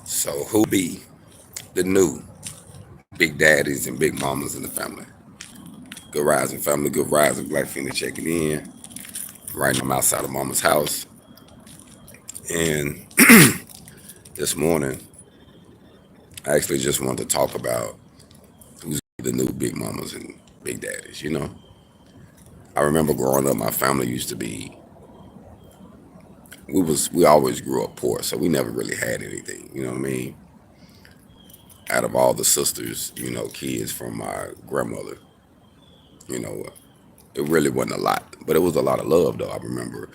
So who be the new big daddies and big mamas in the family? Good rising family, good rising Black Phoenix checking in. Right now I'm outside of mama's house. And this morning I actually just wanted to talk about who's the new big mamas and big daddies. I remember growing up my family used to be we always grew up poor, so we never really had anything, you know what I mean? Out of all the sisters, kids from my grandmother, you know, it really wasn't a lot, but it was a lot of love though. I remember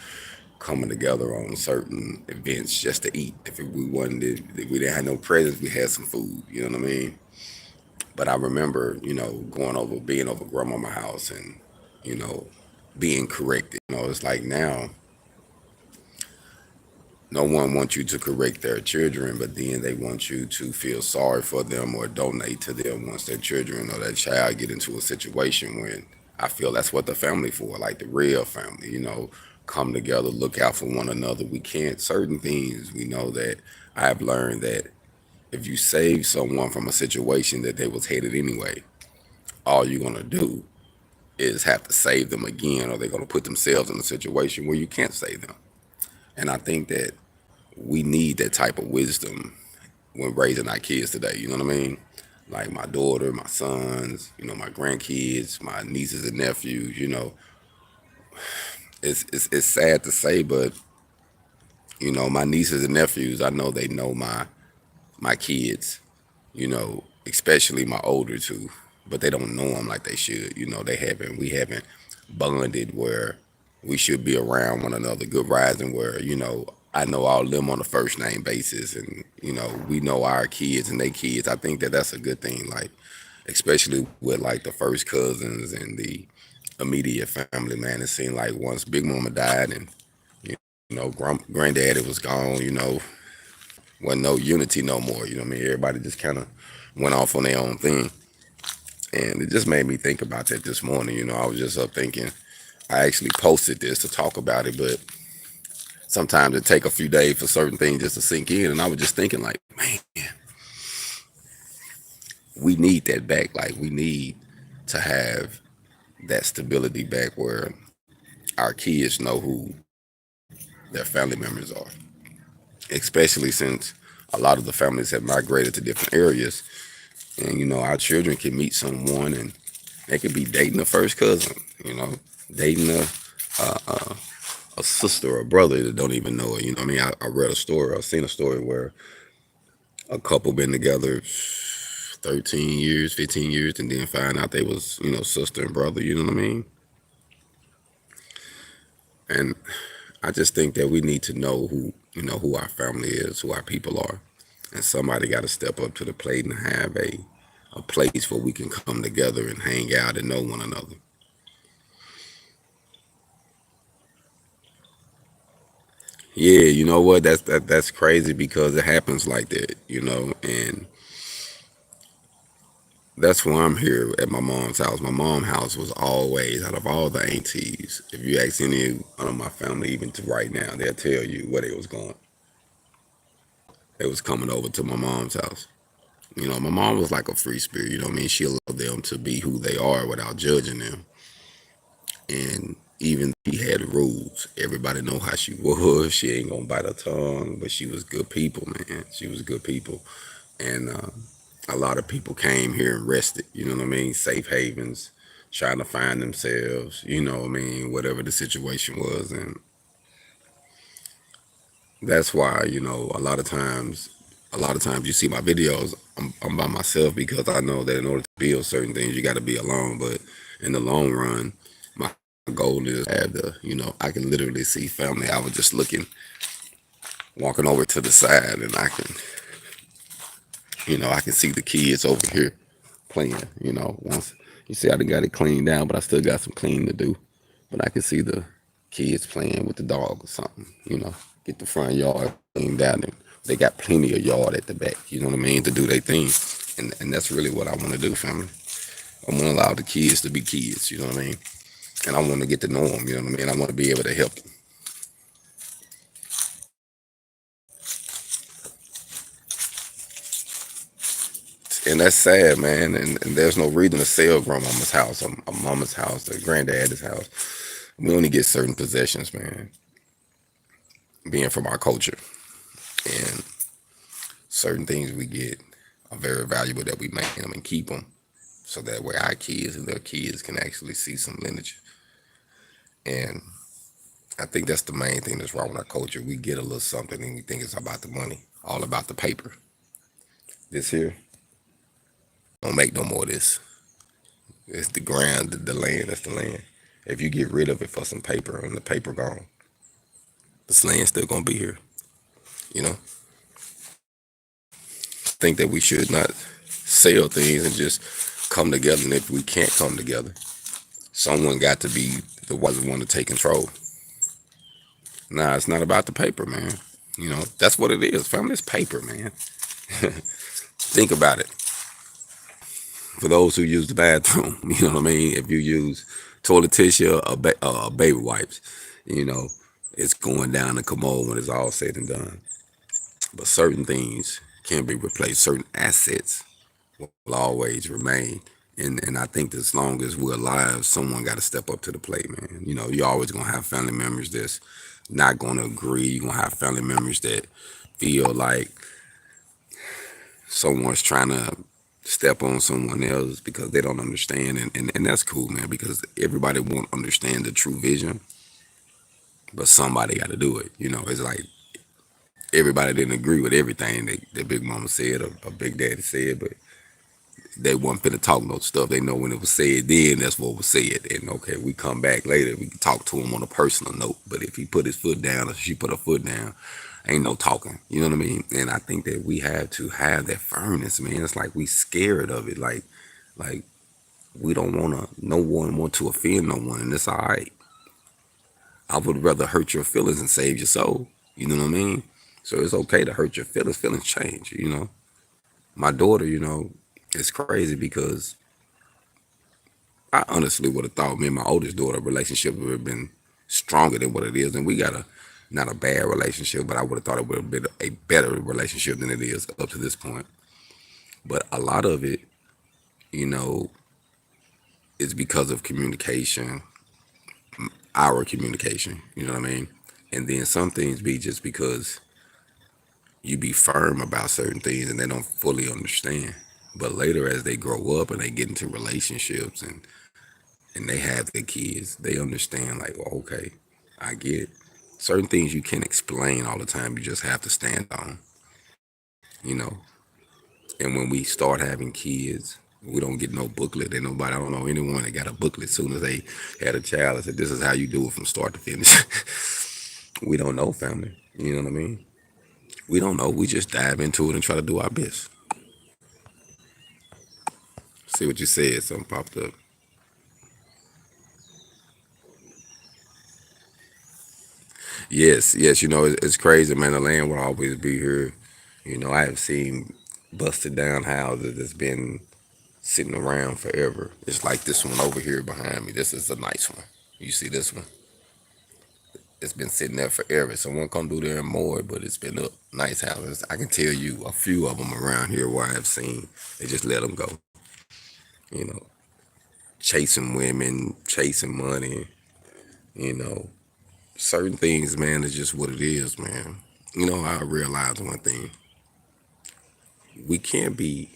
coming together on certain events just to eat. If we didn't have no presents, we had some food. You know what I mean? But I remember, being over grandmama's house and you know being corrected. It's like now no one wants you to correct their children, but then they want you to feel sorry for them or donate to them once their children or their child get into a situation when I feel that's what the family for, like the real family, come together, look out for one another. We can't, certain things we know that I have learned that if you save someone from a situation that they was headed anyway, all you're gonna do is have to save them again, or they're gonna put themselves in a situation where you can't save them. And I think that we need that type of wisdom when raising our kids today. You know what I mean? Like my daughter, my sons, my grandkids, my nieces and nephews. It's sad to say, but my nieces and nephews, I know they know my kids. Especially my older two, but they don't know them like they should. We haven't bonded where we should be around one another. Good rising where I know all of them on a first name basis, and we know our kids and their kids. I think that that's a good thing. Like especially with like the first cousins and the immediate family. Man, it seemed like once Big Mama died and granddaddy was gone. Wasn't no unity no more. You know what I mean? Everybody just kind of went off on their own thing. And it just made me think about that this morning. I was just up thinking, I actually posted this to talk about it, but sometimes it take a few days for certain things just to sink in. And I was just thinking like, man, we need that back. Like we need to have that stability back where our kids know who their family members are, especially since a lot of the families have migrated to different areas. And our children can meet someone and they could be dating a first cousin, dating a sister or a brother that don't even know it. You know what I mean? I read a story, I seen a story where a couple been together 13 years, 15 years, and then find out they was, sister and brother, you know what I mean? And I just think that we need to know who our family is, who our people are. And somebody got to step up to the plate and have a place where we can come together and hang out and know one another. Yeah, you know what? That's crazy because it happens like that. And that's why I'm here at my mom's house. My mom's house was always out of all the aunties. If you ask any one of my family, even to right now, they'll tell you where they was going. They was coming over to my mom's house. My mom was like a free spirit. You know what I mean? She allowed them to be who they are without judging them. And even she had rules. Everybody know how she was. She ain't gonna bite her tongue, but she was good people, man. She was good people, and a lot of people came here and rested. You know what I mean? Safe havens, trying to find themselves. You know what I mean? Whatever the situation was, and that's why a lot of times you see my videos. I'm by myself because I know that in order to build certain things, you got to be alone. But in the long run, my goal is to have I can literally see family. I was just walking over to the side, and I can see the kids over here playing. Once you see, I done got it cleaned down, but I still got some cleaning to do. But I can see the kids playing with the dog or something. Get the front yard cleaned out, and they got plenty of yard at the back. You know what I mean, to do their thing, and that's really what I want to do, family. I want to allow the kids to be kids. You know what I mean, and I want to get to know them. You know what I mean. I want to be able to help them. And that's sad, man. And there's no reason to sell grandmama's house, a mama's house, a granddad's house. We only get certain possessions, man, being from our culture. And certain things we get are very valuable that we make them and keep them so that way our kids and their kids can actually see some lineage. And I think that's the main thing that's wrong with our culture. We get a little something and we think it's about the money, all about the paper. This here, don't make no more of this. It's the ground, the land, that's the land. If you get rid of it for some paper and the paper gone, this land's still gonna be here. You know, think that we should not sell things and just come together. And if we can't come together, someone got to be the one to take control. Nah, it's not about the paper, man. You know, that's what it is. Family is paper, man. Think about it. For those who use the bathroom, you know what I mean? If you use toilet tissue or baby wipes, you know, it's going down the commode when it's all said and done. But certain things can be replaced. Certain assets will always remain. And I think that as long as we're alive, someone got to step up to the plate, man. You know, you're always going to have family members that's not going to agree. You're going to have family members that feel like someone's trying to step on someone else because they don't understand. And that's cool, man, because everybody won't understand the true vision, but somebody got to do it. You know, it's like everybody didn't agree with everything that Big Mama said or Big Daddy said, but they wasn't finna talk no stuff. They know when it was said then, that's what was said. And okay, we come back later, we can talk to him on a personal note. But if he put his foot down or she put her foot down, ain't no talking. You know what I mean? And I think that we have to have that firmness, man. It's like we scared of it. Like we don't wanna, no one want to offend no one, and it's all right. I would rather hurt your feelings and save your soul. You know what I mean? So it's okay to hurt your feelings. Feelings change, you know. My daughter, you know, it's crazy because I honestly would have thought me and my oldest daughter relationship would have been stronger than what it is. And we got a not a bad relationship, but I would have thought it would have been a better relationship than it is up to this point. But a lot of it, you know, is because of communication, our communication, you know what I mean? And then some things be just because you be firm about certain things and they don't fully understand. But later as they grow up and they get into relationships and they have their kids, they understand like, well, okay, I get it. Certain things you can't explain all the time. You just have to stand on, you know. And when we start having kids, we don't get no booklet. And nobody, I don't know anyone that got a booklet as soon as they had a child and said, this is how you do it from start to finish. We don't know, family. You know what I mean? We don't know. We just dive into it and try to do our best. See what you said. Something popped up. Yes, yes. You know, it's crazy, man. The land will always be here. You know, I have seen busted down houses that's been sitting around forever. It's like this one over here behind me. This is a nice one. You see this one? It's been sitting there forever. Someone come through there and more, but it's been up. Nice houses. I can tell you a few of them around here where I have seen. They just let them go. You know, chasing women, chasing money. You know, certain things, man, is just what it is, man. You know, I realize one thing.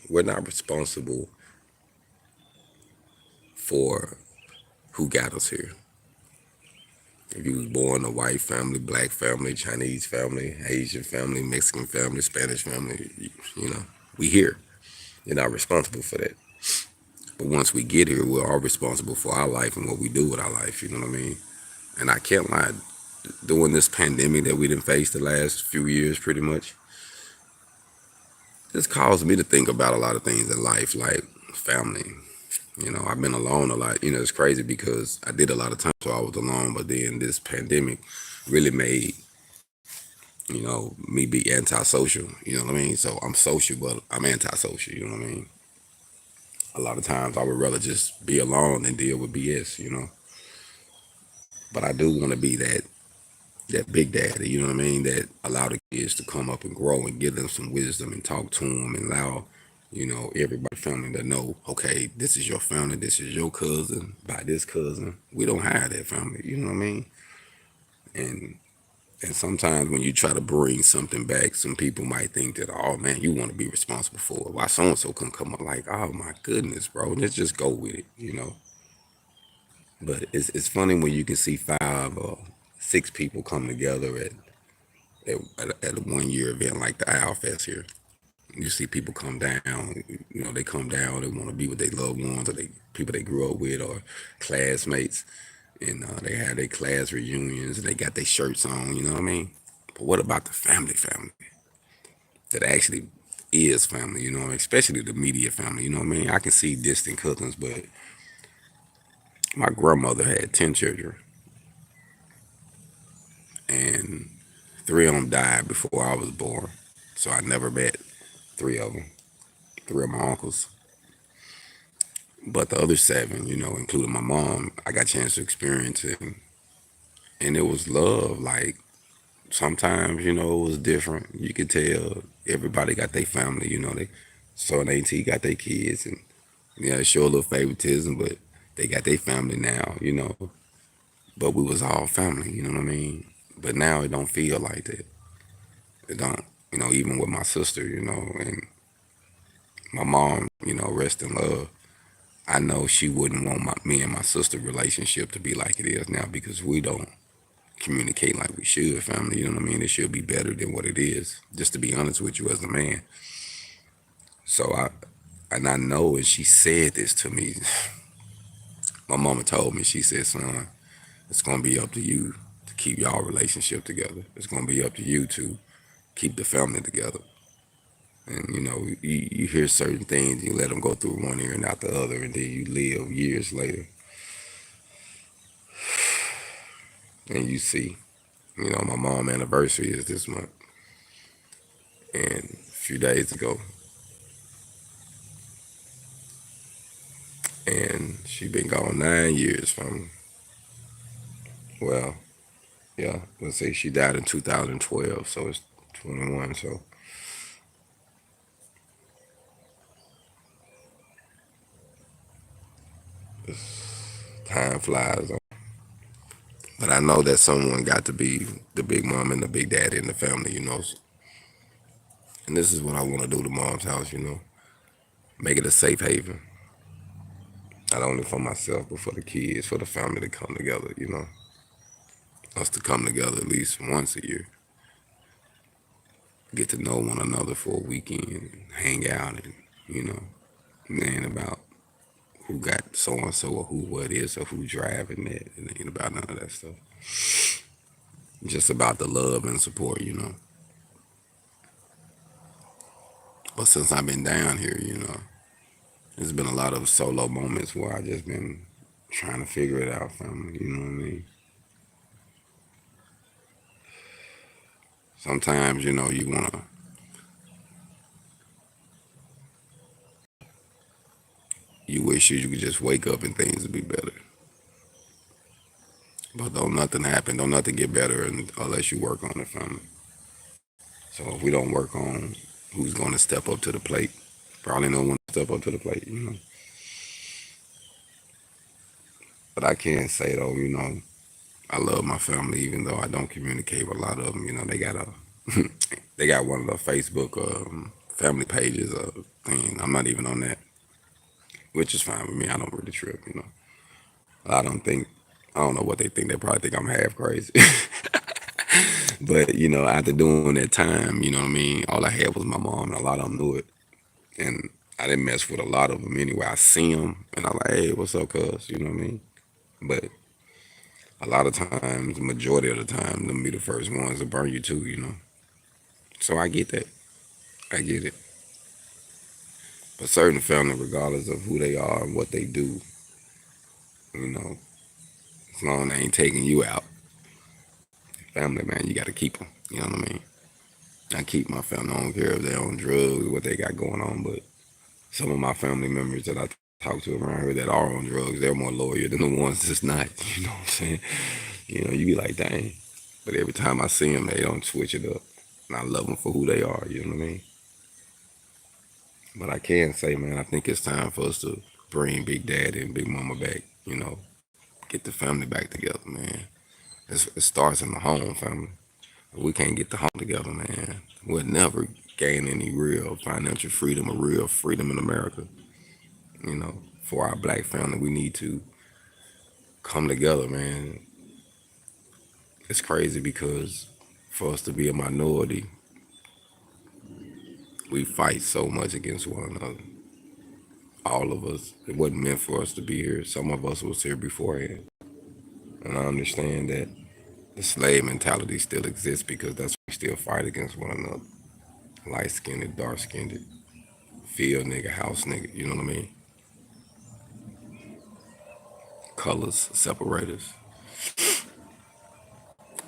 We're not responsible for who got us here. If you was born a white family, black family, Chinese family, Asian family, Mexican family, Spanish family, you know, we here. You're not responsible for that. But once we get here, we're all responsible for our life and what we do with our life. You know what I mean? And I can't lie. During this pandemic that we didn't face the last few years, pretty much, this caused me to think about a lot of things in life, like family. You know, I've been alone a lot. You know, it's crazy because I did a lot of times so I was alone, but then this pandemic really made, you know, me be antisocial. You know what I mean? So I'm social, but I'm antisocial. You know what I mean? A lot of times I would rather just be alone than deal with BS. You know, but I do want to be that big daddy. You know what I mean? That allow the kids to come up and grow and give them some wisdom and talk to them and allow Everybody family that know, okay, this is your family, this is your cousin, by this cousin. We don't have that family, you know what I mean? And and sometimes when you try to bring something back, some people might think that, oh man, you want to be responsible for it. Why so and so couldn't come up? Like, oh my goodness, bro, let's just go with it. But it's funny when you can see 5 or 6 people come together at a 1 year event like the Owl Fest here. You see people come down, they come down, they want to be with their loved ones or they people they grew up with or classmates, and they had their class reunions and they got their shirts on, you know what I mean? But what about the family that actually is family, especially the media family, you know what I mean? I can see distant cousins, but my grandmother had 10 children and 3 of them died before I was born. So I never met 3 of them, 3 of my uncles. But the other 7, including my mom, I got a chance to experience it. And it was love. Like sometimes, it was different. You could tell everybody got their family, they so and auntie got their kids and they show a little favoritism, but they got their family now. But we was all family, you know what I mean? But now it don't feel like that. It don't, even with my sister, and my mom, rest in love. I know she wouldn't want me and my sister relationship to be like it is now because we don't communicate like we should, family. You know what I mean? It should be better than what it is, just to be honest with you as a man. So I know, and she said this to me. My mama told me, she said, son, it's going to be up to you to keep y'all relationship together. It's going to be up to you to keep the family together. And, you hear certain things, you let them go through one ear and out the other, and then you live years later and you see, my mom anniversary is this month. And a few days ago, and she been gone 9 years from, well, yeah, let's say she died in 2012, so it's 21, so time flies. But I know that someone got to be the big mom and the big daddy in the family. And this is what I want to do to mom's house. Make it a safe haven. Not only for myself, but for the kids, for the family to come together. Us to come together at least once a year. Get to know one another for a weekend, hang out and, then about who got so and so or who what is or who driving it. It ain't about none of that stuff. Just about the love and support. But since I've been down here, there's been a lot of solo moments where I just been trying to figure it out, family. You know what I mean? Sometimes, you wanna you wish you could just wake up and things would be better. But don't nothing happen, don't nothing get better unless you work on it, family. So if we don't work on who's gonna step up to the plate, probably no one step up to the plate. But I can say though, I love my family even though I don't communicate with a lot of them. They got a they got one of the Facebook family pages thing. I'm not even on that, which is fine with me. I don't really trip. I don't think I don't know what they think. They probably think I'm half crazy. But after doing that time, you know what I mean. All I had was my mom, and a lot of them knew it. And I didn't mess with a lot of them anyway. I see them, and I'm like, hey, what's up, cuz? You know what I mean? But a lot of times, the majority of the time, them be the first ones to burn you too. So I get that. I get it. But certain family, regardless of who they are and what they do, you know, as long as they ain't taking you out, family, man, you got to keep them. You know what I mean? I keep my family. I don't care if they're on drugs, what they got going on, but some of my family members that I talk to around here that are on drugs, they're more loyal than the ones that's not. You know what I'm saying? You be like, dang. But every time I see them, they don't switch it up. And I love them for who they are. You know what I mean? But I can say, man, I think it's time for us to bring Big Daddy and Big Mama back. Get the family back together, man. It starts in the home, family. If we can't get the home together, man, we'll never gain any real financial freedom or real freedom in America. For our black family, we need to come together, man. It's crazy because for us to be a minority, we fight so much against one another. All of us. It wasn't meant for us to be here. Some of us was here beforehand. And I understand that the slave mentality still exists because that's why we still fight against one another. Light skinned, dark skinned, field nigga, house nigga, you know what I mean? Colors separate us.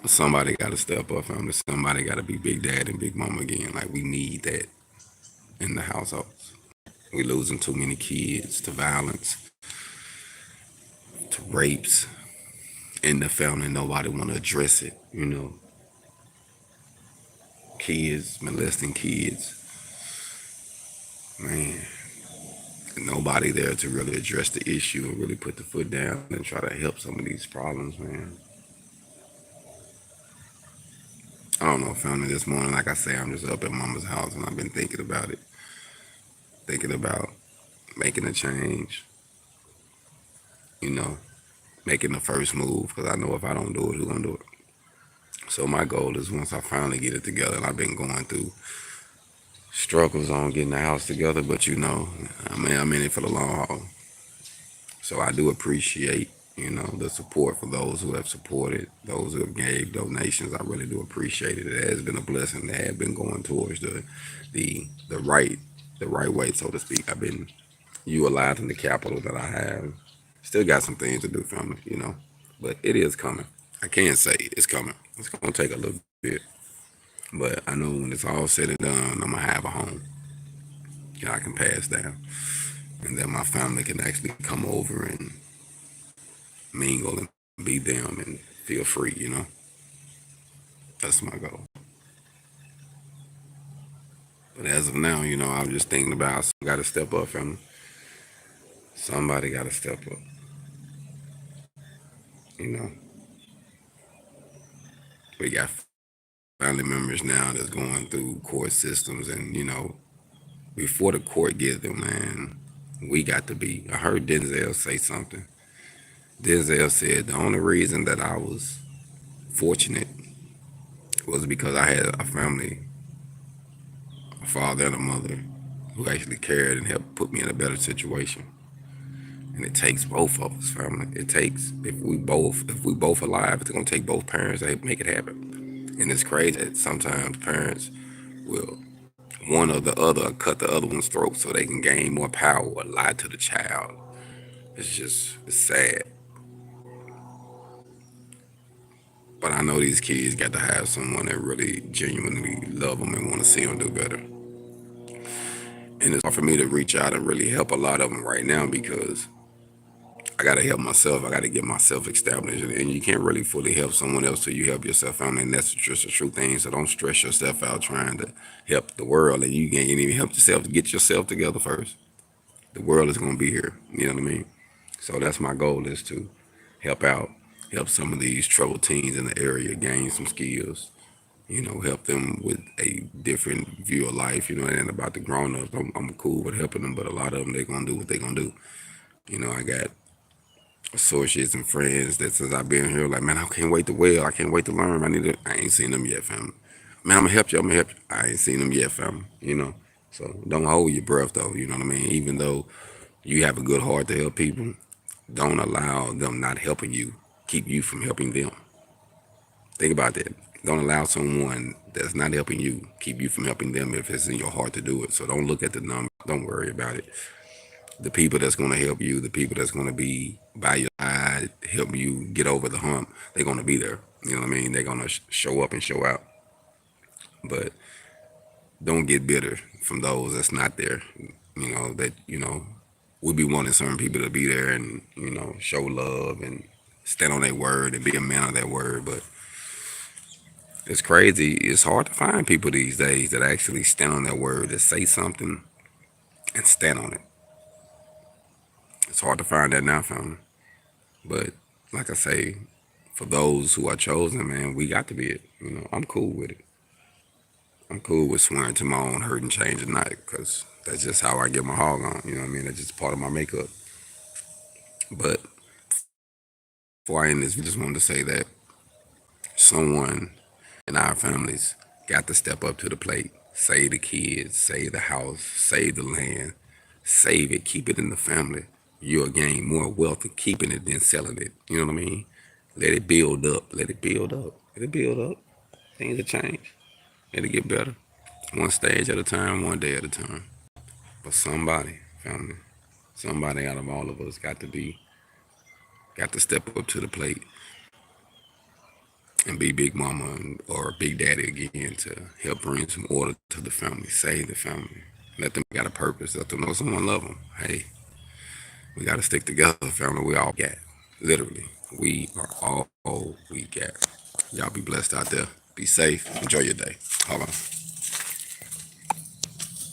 Somebody gotta step up, family. Somebody gotta be Big Dad and Big Mama again. Like we need that in the households. We losing too many kids to violence, to rapes in the family. Nobody wanna address it. Kids, molesting kids. Man, nobody there to really address the issue and really put the foot down and try to help some of these problems, man. I don't know, family, this morning, like I say, I'm just up at mama's house and I've been thinking about it, thinking about making a change, you know, making the first move, because I know if I don't do it, who gonna do it? So my goal is once I finally get it together, and I've been going through struggles on getting the house together, but I'm in it for the long haul. So I do appreciate, the support for those who have supported, those who have gave donations. I really do appreciate it. It has been a blessing. They have been going towards the right way, so to speak. I've been utilizing the capital that I have. Still got some things to do, family, but it is coming. I can't say it's coming. It's gonna take a little bit, but I know when it's all said and done, I'm gonna have a home that I can pass down, and then my family can actually come over and mingle and be them and feel free. That's my goal. But as of now, I'm just thinking about somebody got to step up, family. Somebody got to step up. You know, we got family members now that's going through court systems, and before the court gets them, man, we got to be. I heard Denzel say something. Denzel said the only reason that I was fortunate was because I had a family, a father and a mother, who actually cared and helped put me in a better situation. And it takes both of us, family. It takes if we both alive, it's gonna take both parents to make it happen. And it's crazy that sometimes parents will one or the other cut the other one's throat so they can gain more power or lie to the child. It's sad. But I know these kids got to have someone that really genuinely love them and want to see them do better. And it's hard for me to reach out and really help a lot of them right now because I got to help myself. I got to get myself established. And you can't really fully help someone else till you help yourself out. And that's just a true thing. So don't stress yourself out trying to help the world. And you can't even help yourself. Get yourself together first. The world is going to be here. You know what I mean? So that's my goal, is to help out, help some of these troubled teens in the area gain some skills. Help them with a different view of life. It ain't about the grown-ups. I'm cool with helping them, but a lot of them, they're going to do what they're going to do. I got associates and friends that since I've been here, like, man, I can't wait to weld. I can't wait to learn. I ain't seen them yet, fam. Man, I'm gonna help you. I'm gonna help you. I ain't seen them yet, fam. So don't hold your breath, though. You know what I mean? Even though you have a good heart to help people, don't allow them not helping you keep you from helping them. Think about that. Don't allow someone that's not helping you keep you from helping them if it's in your heart to do it. So don't look at the number. Don't worry about it. The people that's going to help you, the people that's going to be by your side, help you get over the hump, they're going to be there. You know what I mean? They're going to show up and show out. But don't get bitter from those that's not there. We'll be wanting certain people to be there and, show love and stand on their word and be a man of their word. But it's crazy. It's hard to find people these days that actually stand on their word, that say something and stand on it. It's hard to find that now, family. But like I say, for those who are chosen, man, we got to be it. I'm cool with it. I'm cool with swearing to my own hurt and change at night, because that's just how I get my hog on. You know what I mean? That's just part of my makeup. But before I end this, we just wanted to say that someone in our families got to step up to the plate, save the kids, save the house, save the land, save it, keep it in the family. You'll gain more wealth in keeping it than selling it. You know what I mean? Let it build up. Let it build up. Let it build up. Things will change. It'll get better. One stage at a time, one day at a time. But somebody, family, somebody out of all of us got to step up to the plate and be Big Mama or Big Daddy again to help bring some order to the family, save the family, let them got a purpose, let them know someone love them. Hey, we got to stick together, family. We all got, literally, we are all we got. Y'all be blessed out there. Be safe. Enjoy your day. Hold on.